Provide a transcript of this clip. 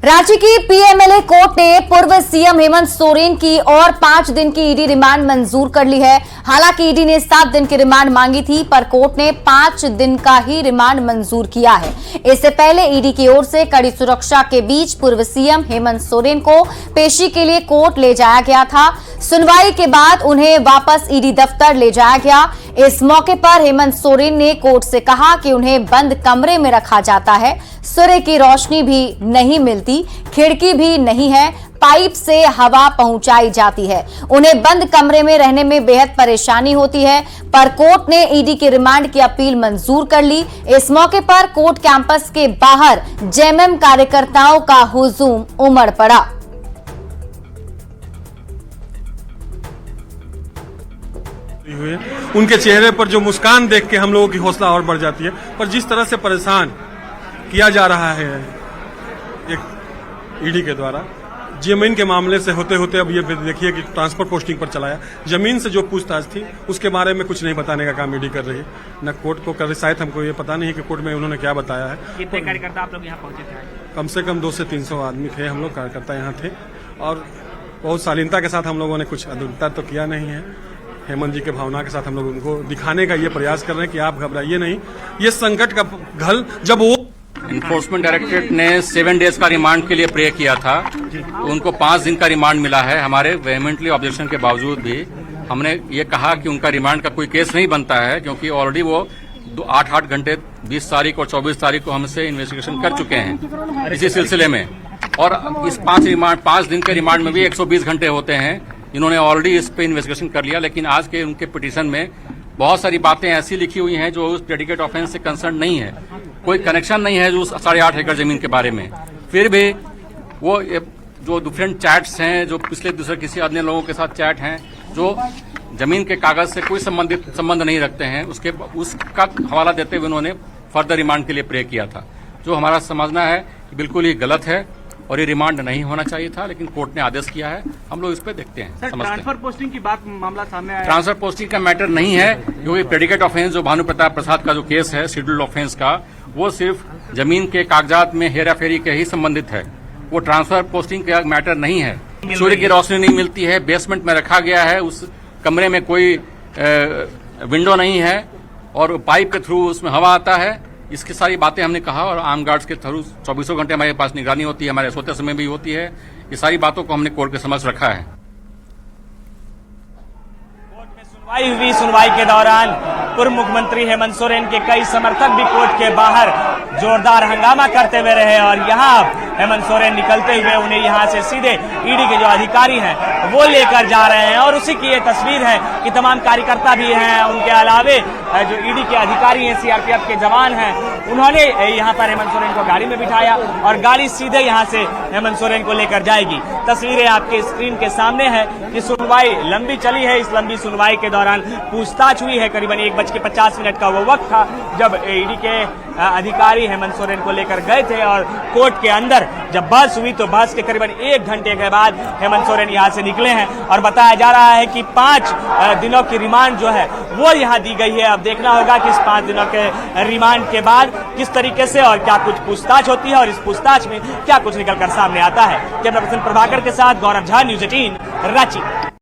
रांची की PMLA court ने पूर्व सीएम हेमंत सोरेन की और 5 दिन की ईडी रिमांड मंजूर कर ली है। हालांकि ईडी ने 7 दिन की रिमांड मांगी थी, पर कोर्ट ने 5 दिन का ही रिमांड मंजूर किया है। इससे पहले ईडी की ओर से कड़ी सुरक्षा के बीच पूर्व सीएम हेमंत सोरेन को पेशी के लिए कोर्ट ले जाया गया था। सुनवाई के बाद उन्हें वापस ईडी दफ्तर ले जाया गया। इस मौके पर हेमंत सोरेन ने कोर्ट से कहा कि उन्हें बंद कमरे में रखा जाता है, सूर्य की रोशनी भी नहीं मिलती, खिड़की भी नहीं है, पाइप से हवा पहुंचाई जाती है, उन्हें बंद कमरे में रहने में बेहद परेशानी होती है। पर कोर्ट ने ईडी की रिमांड की अपील मंजूर कर ली। इस मौके पर कोर्ट कैंपस के बाहर जेएमएम कार्यकर्ताओं का हुजूम उमड़ पड़ा। हुए उनके चेहरे पर जो मुस्कान देख के हम लोगों की हौसला और बढ़ जाती है। पर जिस तरह से परेशान किया जा रहा है एक ईडी के द्वारा, जमीन के मामले से होते होते अब ये देखिए कि ट्रांसफर पोस्टिंग पर चलाया, जमीन से जो पूछताछ थी उसके बारे में कुछ नहीं बताने का काम ईडी कर रही है, न कोर्ट को कर रही। शायद हमको ये पता नहीं है कि कोर्ट में उन्होंने क्या बताया है। कितने कार्यकर्ता आप लोग यहाँ पहुंचे थे? कम से कम 200 से 300 आदमी थे, हम लोग कार्यकर्ता यहाँ थे और बहुत शालीनता के साथ हम लोगों ने कुछ अधूरता तो किया नहीं है। हेमंत जी के भावना के साथ हम लोग उनको दिखाने का ये प्रयास कर रहे हैं कि आप घबराइए नहीं, ये संकट का घल जब वो इन्फोर्समेंट डायरेक्टरेट ने 7 डेज का रिमांड के लिए प्रे किया था, उनको 5 दिन का रिमांड मिला है। हमारे वेहेमेंटली ऑब्जेक्शन के बावजूद भी हमने ये कहा कि उनका रिमांड का कोई केस नहीं बनता है, क्योंकि ऑलरेडी वो 8 घंटे 20 तारीख और 24 तारीख को हमसे इन्वेस्टिगेशन कर चुके हैं इसी सिलसिले में। और इस 5 दिन के रिमांड में भी 120 घंटे होते हैं। इन्होंने ऑलरेडी इस पे इन्वेस्टिगेशन कर लिया, लेकिन आज के उनके पिटीशन में बहुत सारी बातें ऐसी लिखी हुई हैं जो उस प्रेडिकेट ऑफेंस से कंसर्न नहीं है, कोई कनेक्शन नहीं है जो 8.5 एकड़ जमीन के बारे में। फिर भी वो जो डिफरेंट चैट्स हैं, जो पिछले दूसरे किसी अन्य लोगों के साथ चैट हैं, जो जमीन के कागज से कोई संबंध नहीं रखते हैं, उसका हवाला देते हुए उन्होंने फर्दर रिमांड के लिए प्रे किया था, जो हमारा समझना है कि बिल्कुल ही गलत है और ये रिमांड नहीं होना चाहिए था। लेकिन कोर्ट ने आदेश किया है, हम लोग इस पे देखते हैं, समझते हैं। ट्रांसफर पोस्टिंग की बात मामला सामने आया। ट्रांसफर पोस्टिंग का मैटर नहीं है, क्योंकि प्रेडिकेट ऑफेंस जो भानु प्रताप प्रसाद का जो केस है शेड्यूल्ड ऑफेंस का, वो सिर्फ जमीन के कागजात में हेरा फेरी के ही संबंधित है, वो ट्रांसफर पोस्टिंग का मैटर नहीं है। सूर्य की रोशनी नहीं मिलती है, बेसमेंट में रखा गया है, उस कमरे में कोई विंडो नहीं है और पाइप के थ्रू उसमें हवा आता है। इसकी सारी बातें हमने कहा और आर्म गार्ड्स के थ्रू 24 घंटे हमारे पास निगरानी होती है, हमारे सोते समय भी होती है। ये सारी बातों को हमने कोर्ट के समक्ष रखा है। कोर्ट में सुनवाई हुई। सुनवाई के दौरान पूर्व मुख्यमंत्री हेमंत सोरेन के कई समर्थक भी कोर्ट के बाहर जोरदार हंगामा करते हुए रहे और यहाँ हेमंत सोरेन निकलते हुए उन्हें यहाँ से सीधे ईडी के जो अधिकारी हैं वो लेकर जा रहे हैं। और उसी की ये तस्वीर है कि तमाम कार्यकर्ता भी हैं, उनके अलावे जो ईडी के अधिकारी हैं, सीआरपीएफ के जवान हैं, उन्होंने यहाँ पर हेमंत सोरेन को गाड़ी में बिठाया और गाड़ी सीधे यहाँ से हेमंत सोरेन को लेकर जाएगी। तस्वीरें आपके स्क्रीन के सामने है कि सुनवाई लंबी चली है। इस लंबी सुनवाई के दौरान पूछताछ हुई है। करीबन 1:50 का वो वक्त था जब ईडी के अधिकारी हेमंत सोरेन को लेकर गए थे और कोर्ट के अंदर जब बहस हुई तो बहस के करीबन 1 घंटे के बाद हेमंत सोरेन यहाँ से निकले हैं और बताया जा रहा है कि 5 दिनों की रिमांड जो है वो यहाँ दी गई है। अब देखना होगा कि इस 5 दिनों के रिमांड के बाद किस तरीके से और क्या कुछ पूछताछ होती है और इस पूछताछ में क्या कुछ निकलकर सामने आता है। कैमरा पर्सन प्रभाकर के साथ गौरव झा, न्यूज़ 18 रांची।